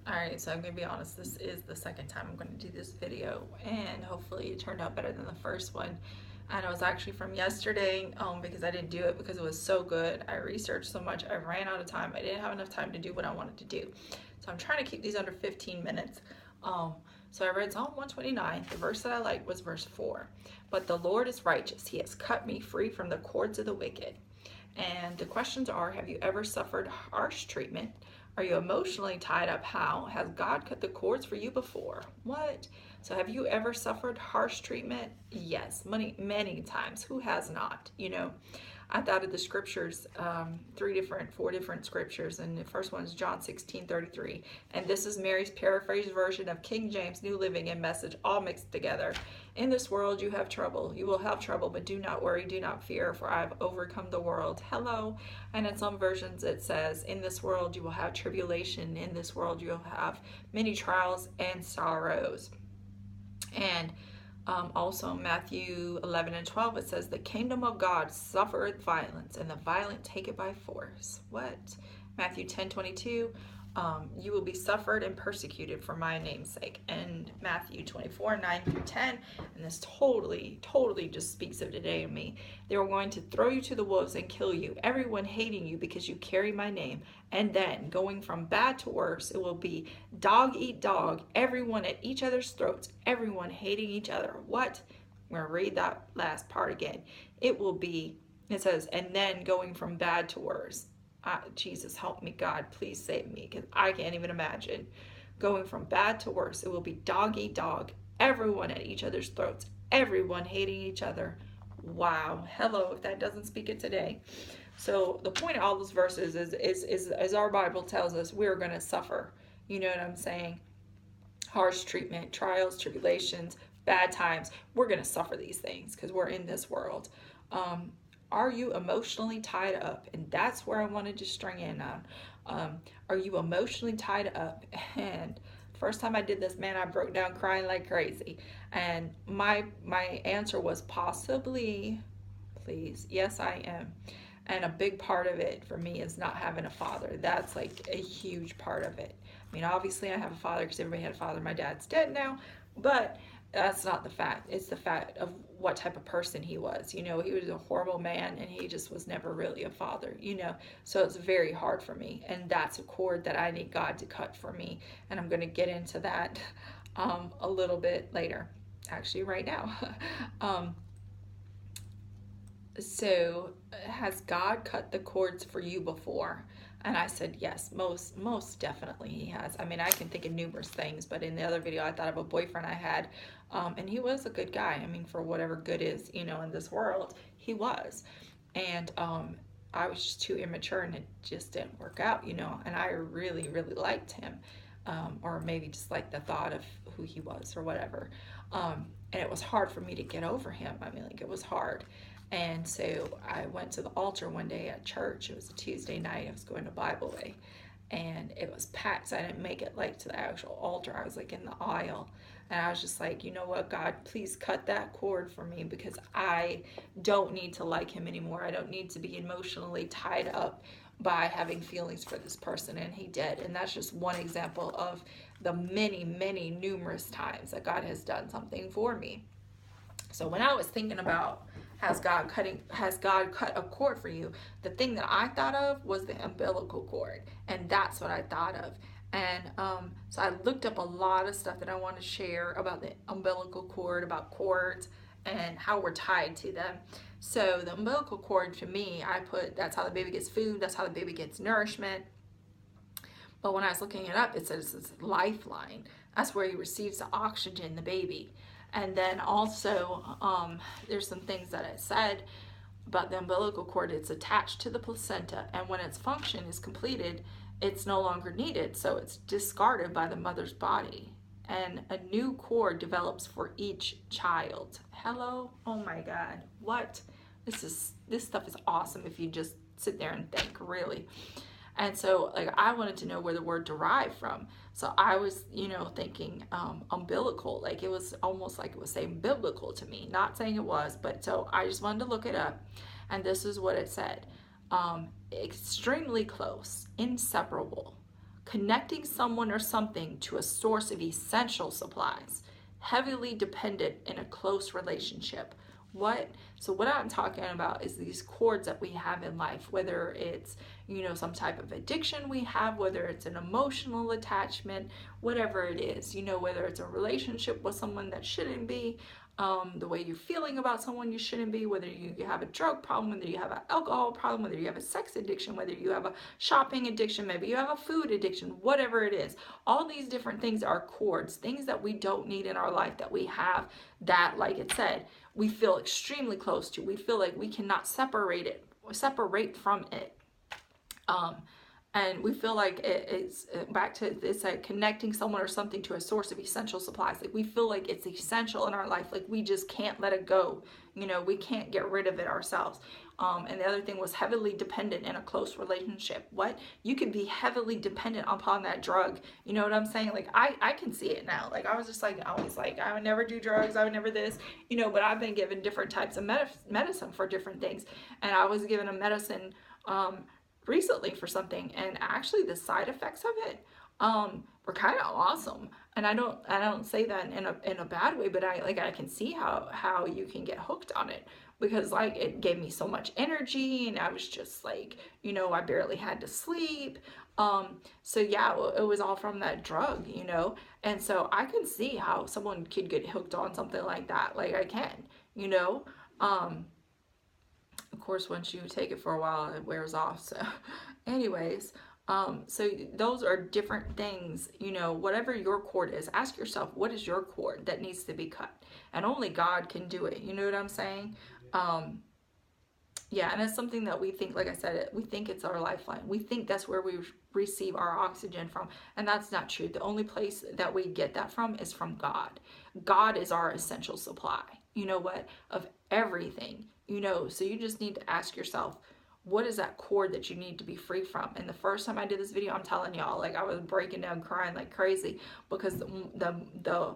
Alright, so I'm going to be honest, this is the second time I'm going to do this video, and hopefully it turned out better than the first one. And it was actually from yesterday, because I didn't do it because it was so good. I researched so much, I ran out of time. I didn't have enough time to do what I wanted to do. So I'm trying to keep these under 15 minutes. So I read Psalm 129. The verse that I liked was verse 4. But the Lord is righteous. He has cut me free from the cords of the wicked. And the questions are, have you ever suffered harsh treatment? Are you emotionally tied up? How? Has God cut the cords for you before? What? So have you ever suffered harsh treatment? Yes, many times. Who has not? I thought of the scriptures, four different scriptures, and the first one is John 16:33, and this is Mary's paraphrased version of King James New Living and Message, all mixed together. In this world you have trouble. You will have trouble, but do not worry, do not fear, for I have overcome the world. Hello. And in some versions it says, in this world you will have tribulation. In this world you will have many trials and sorrows. And also Matthew 11:12, it says, the kingdom of God suffereth violence, and the violent take it by force. What? Matthew 10:22, you will be suffered and persecuted for my name's sake. And Matthew 24:9-10, and this totally just speaks of today in me. They are going to throw you to the wolves and kill you, everyone hating you because you carry my name. And then, going from bad to worse, it will be dog eat dog, everyone at each other's throats, everyone hating each other. What? I'm going to read that last part again. It says, and then going from bad to worse. Jesus, help me, God, please save me, because I can't even imagine. Going from bad to worse, it will be dog eat dog, everyone at each other's throats, everyone hating each other. Wow. Hello, if that doesn't speak it today. So the point of all those verses is as our Bible tells us, we're going to suffer. You know what I'm saying? Harsh treatment, trials, tribulations, bad times. We're going to suffer these things because we're in this world. Are you emotionally tied up? And that's where I wanted to string in on. Are you emotionally tied up? And first time I did this, man, I broke down crying like crazy. And my answer was possibly, please. Yes, I am. And a big part of it for me is not having a father. That's like a huge part of it. I mean, obviously I have a father because everybody had a father. My dad's dead now, but that's not the fact. It's the fact of what type of person he was. He was a horrible man, and he just was never really a father, So it's very hard for me, and that's a cord that I need God to cut for me, and I'm going to get into that a little bit later, actually right now. So has God cut the cords for you before? And I said, yes, most definitely he has. I mean, I can think of numerous things, but in the other video, I thought of a boyfriend I had, and he was a good guy. I mean, for whatever good is, in this world, he was. And I was just too immature, and it just didn't work out, and I really liked him, or maybe just like the thought of who he was or whatever. And it was hard for me to get over him. I mean, like, it was hard. And so I went to the altar one day at church. It was a Tuesday night. I was going to Bible Way, and it was packed. So I didn't make it like to the actual altar. I was like in the aisle, and I was just like, you know what, God, please cut that cord for me, because I don't need to like him anymore. I don't need to be emotionally tied up by having feelings for this person. And he did. And that's just one example of the many numerous times that God has done something for me. So when I was thinking about has God cut a cord for you, the thing that I thought of was the umbilical cord, and that's what I thought of. And so I looked up a lot of stuff that I want to share about the umbilical cord, about cords, and how we're tied to them. So the umbilical cord, to me, that's how the baby gets food, that's how the baby gets nourishment. But when I was looking it up, it says it's a lifeline. That's where he receives the oxygen, the baby. And then also, there's some things that it said about the umbilical cord. It's attached to the placenta, and when its function is completed, it's no longer needed, so it's discarded by the mother's body. And a new cord develops for each child. Hello? Oh my God. What? This stuff is awesome if you just sit there and think, really. And so, like, I wanted to know where the word derived from. So I was, thinking umbilical. Like, it was almost like it was saying biblical to me. Not saying it was, but so I just wanted to look it up. And this is what it said. Extremely close, inseparable, connecting someone or something to a source of essential supplies, heavily dependent in a close relationship. What? So what I'm talking about is these cords that we have in life, whether it's, some type of addiction we have, whether it's an emotional attachment, whatever it is, whether it's a relationship with someone that shouldn't be, the way you're feeling about someone you shouldn't be, whether you have a drug problem, whether you have an alcohol problem, whether you have a sex addiction, whether you have a shopping addiction, maybe you have a food addiction, whatever it is. All these different things are cords, things that we don't need in our life that we have that, like it said, we feel extremely close to. We feel like we cannot separate from it. And we feel like it's back to this, like connecting someone or something to a source of essential supplies. Like we feel like it's essential in our life. Like we just can't let it go. We can't get rid of it ourselves. And the other thing was heavily dependent in a close relationship. What? You can be heavily dependent upon that drug. You know what I'm saying? Like I can see it now. Like I was just like, always like, I would never do drugs. I would never this, but I've been given different types of medicine for different things. And I was given a medicine, recently for something, and actually the side effects of it were kind of awesome. And I don't say that in a bad way, but I can see how you can get hooked on it, because like it gave me so much energy, and I was just like, I barely had to sleep. So yeah, it was all from that drug, and so I can see how someone could get hooked on something like that. Like I can, of course, once you take it for a while, it wears off. So anyways, so those are different things, whatever your cord is, ask yourself, what is your cord that needs to be cut? And only God can do it. You know what I'm saying? Yeah, and it's something that we think, like I said, we think it's our lifeline. We think that's where we receive our oxygen from, and that's not true. The only place that we get that from is from God. God is our essential supply, of everything, so you just need to ask yourself, what is that cord that you need to be free from? And the first time I did this video, I'm telling y'all, like I was breaking down crying like crazy, because the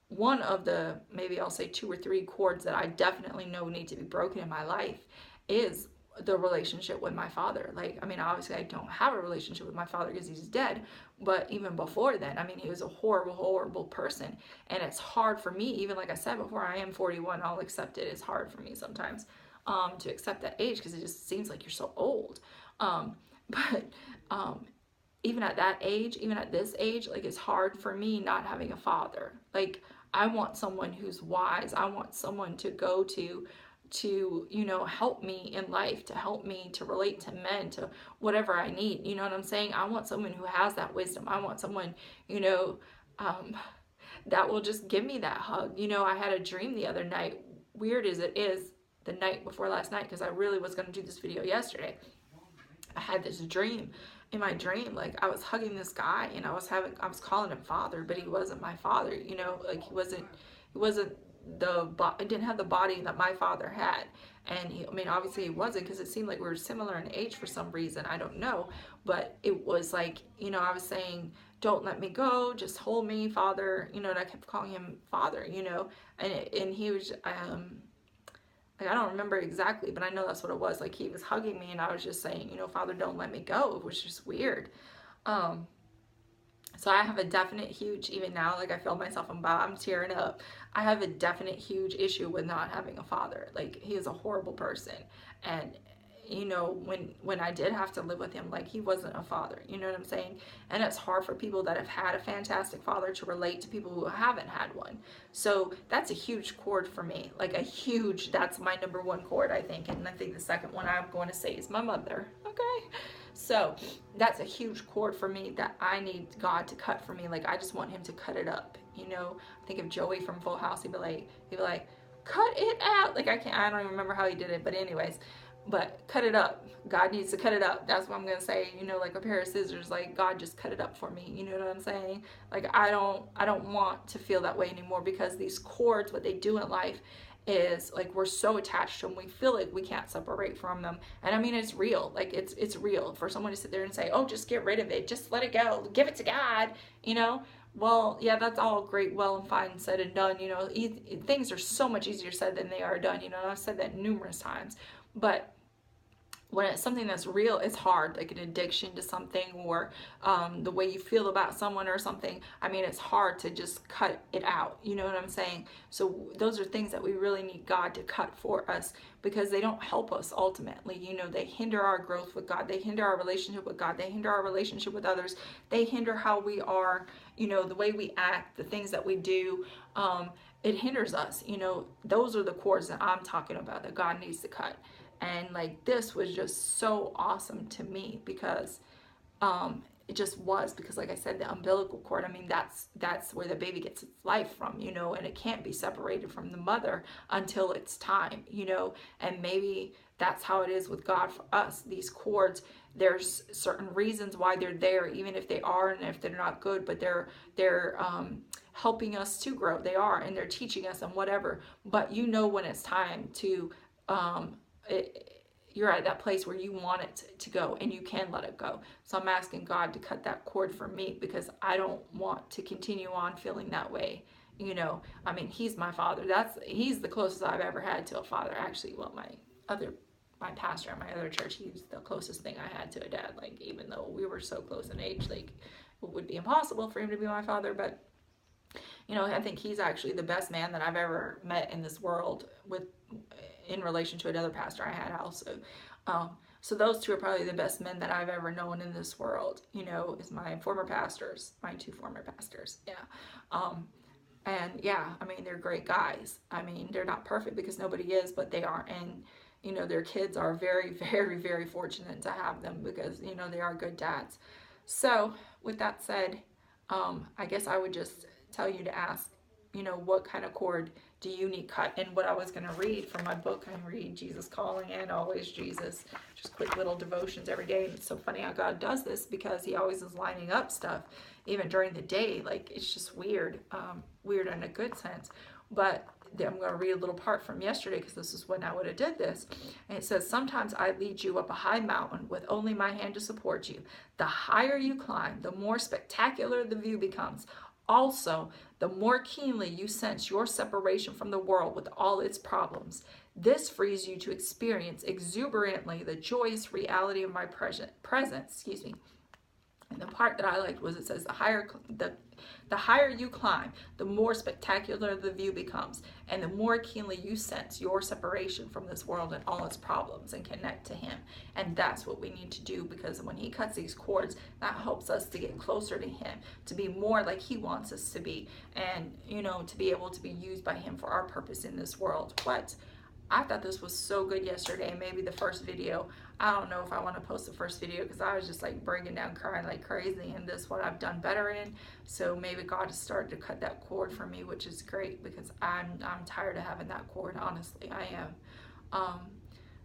one of the, maybe I'll say 2 or 3 cords that I definitely know need to be broken in my life is the relationship with my father. Like, I mean, obviously I don't have a relationship with my father because he's dead, but even before then, I mean, he was a horrible, horrible person. And it's hard for me, even like I said before, I am 41, I'll accept it. It's hard for me sometimes to accept that age, because it just seems like you're so old. But even at that age, even at this age, like it's hard for me not having a father. Like I want someone who's wise. I want someone to go to help me in life, to help me to relate to men, to whatever I need. You know what I'm saying? I want someone who has that wisdom. I want someone, that will just give me that hug. I had a dream the other night, weird as it is, the night before last night, because I really was going to do this video yesterday. I had this dream. In my dream, like I was hugging this guy, and I was calling him father, but he wasn't my father. Like he wasn't didn't have the body that my father had. And obviously he wasn't, because it seemed like we were similar in age for some reason. I don't know, but it was like, I was saying, don't let me go, just hold me, father, and I kept calling him father, and he was, like, I don't remember exactly, but I know that's what it was. Like he was hugging me, and I was just saying, Father, don't let me go. It was just weird. So I have a definite huge, even now, like I feel myself, I'm tearing up. I have a definite huge issue with not having a father. Like he is a horrible person. And when I did have to live with him, like he wasn't a father, you know what I'm saying? And it's hard for people that have had a fantastic father to relate to people who haven't had one. So that's a huge cord for me, like that's my number 1 cord, I think. And I think the second one I'm going to say is my mother. Okay. So that's a huge cord for me that I need God to cut for me. Like I just want him to cut it up. I think of Joey from Full House. He'd be like, cut it out. Like I don't even remember how he did it, but anyways, but cut it up. God needs to cut it up. That's what I'm gonna say. Like a pair of scissors. Like God, just cut it up for me. You know what I'm saying? Like I don't want to feel that way anymore, because these cords, what they do in life is like we're so attached to them, we feel like we can't separate from them. And I mean, it's real. Like it's real for someone to sit there and say, oh, just get rid of it, just let it go, give it to God. Well, yeah, that's all great, well and fine, said and done. Things are so much easier said than they are done. I've said that numerous times. But when it's something that's real, it's hard, like an addiction to something, or the way you feel about someone or something. I mean, it's hard to just cut it out. You know what I'm saying? So those are things that we really need God to cut for us, because they don't help us ultimately. You know, they hinder our growth with God. They hinder our relationship with God. They hinder our relationship with others. They hinder how we are, you know, the way we act, the things that we do. It hinders us. You know, those are the cords that I'm talking about that God needs to cut. And like, this was just so awesome to me, because it just was, because like I said, the umbilical cord, I mean, that's where the baby gets its life from, you know, and it can't be separated from the mother until it's time, you know. And maybe that's how it is with God for us. These cords, there's certain reasons why they're there, even if they are, and if they're not good, but they're helping us to grow. They are, and they're teaching us and whatever. But you know when it's time to you're at that place where you want it to go, and you can let it go. So I'm asking God to cut that cord for me, because I don't want to continue on feeling that way. You know, I mean, he's my father. He's the closest I've ever had to a father. Actually, well, my pastor at my other church, he's the closest thing I had to a dad. Like, even though we were so close in age, like, it would be impossible for him to be my father. But you know, I think he's actually the best man that I've ever met in this world, in relation to another pastor I had also. So those two are probably the best men that I've ever known in this world, you know, is my former pastors, my two former pastors. Yeah. And yeah, I mean, they're great guys. I mean, they're not perfect, because nobody is, but they are. And, you know, their kids are very, very, very fortunate to have them, because, you know, they are good dads. So with that said, I guess I would just tell you to ask, you know, what kind of cord do you need cut? And what I was going to read from my book, I read Jesus Calling and Always Jesus, just quick little devotions every day. And it's so funny how God does this, because he always is lining up stuff, even during the day. Like, it's just weird, weird in a good sense. But I'm going to read a little part from yesterday, because this is when I would have did this. And it says, sometimes I lead you up a high mountain with only my hand to support you. The higher you climb, the more spectacular the view becomes. Also, the more keenly you sense your separation from the world with all its problems. This frees you to experience exuberantly the joyous reality of my presence. And the part that I liked was, it says, the higher you climb, the more spectacular the view becomes, and the more keenly you sense your separation from this world and all its problems, and connect to him. And that's what we need to do, because when he cuts these cords, that helps us to get closer to him, to be more like he wants us to be, and, you know, to be able to be used by him for our purpose in this world. But I thought this was so good yesterday. Maybe the first video, I don't know if I want to post the first video, because I was just like breaking down crying like crazy, and this one I've done better in. So maybe God has started to cut that cord for me, which is great, because I'm tired of having that cord. Honestly, I am.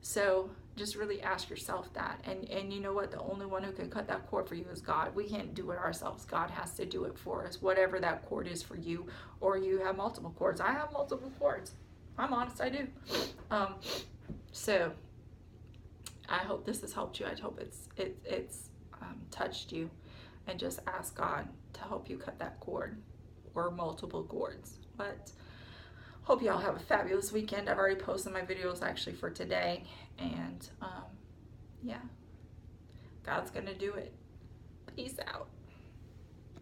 So just really ask yourself that, and you know what, the only one who can cut that cord for you is God. We can't do it ourselves. God has to do it for us, whatever that cord is for you. Or you have multiple cords. I have multiple cords. I'm honest, I do. So I hope this has helped you. I hope it's touched you, and just ask God to help you cut that cord, or multiple cords. But hope y'all have a fabulous weekend. I've already posted my videos actually for today, and yeah, God's gonna do it. Peace out.